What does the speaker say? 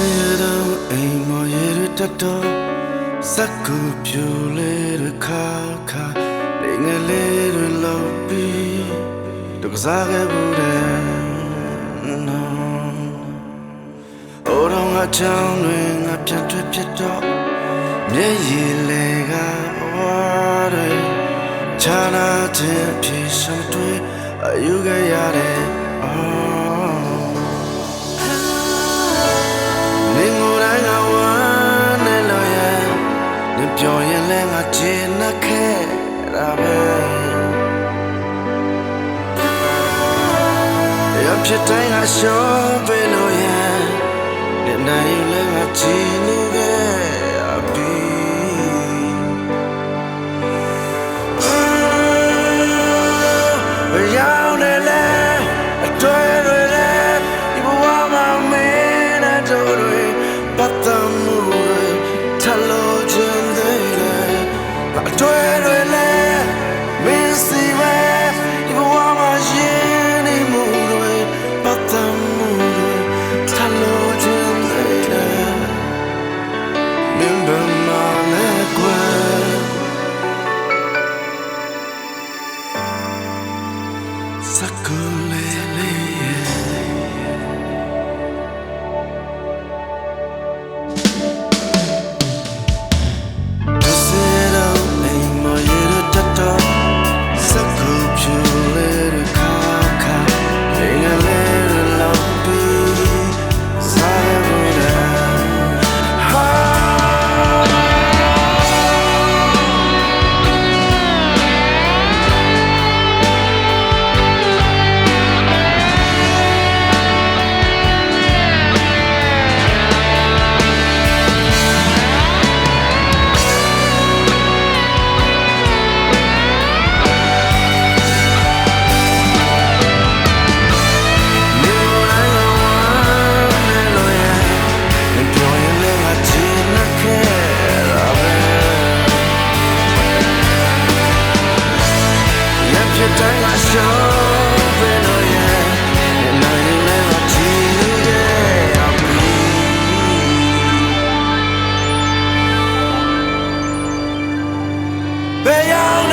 Sero ein mo yere tato sakku pyo le de kha kha le le de lo pi to za ge bu de no oro nga chang lwe nga pyan twet phet to mye yi le ga wa de cha na tin phi sham twe ayu ge ya deပြောရင်လည်းငါချင်နေခဲ့တာပဲရဖြစ်တိုင်းငါရှော့ပေးလို့ရင်ဒီနိုင်လည်းငါချင်နေခဲ့အပြီဘယ်ရောက်နေလဲတွေ့ရတဲ့ဒီဘဝမှာမင်းနဲ့တို့တွေပတ်သက်မှုတွေထလို့ခြင်းတွေ့ရလေမင်းစီပဲဒီဘဝမှာရင်နေမှုတွေပတ်သက်မှုတွေထလို့ခြင်းတွေမင်းဘယ်မှာလဲကွယ်စကူလေးလေးBeyond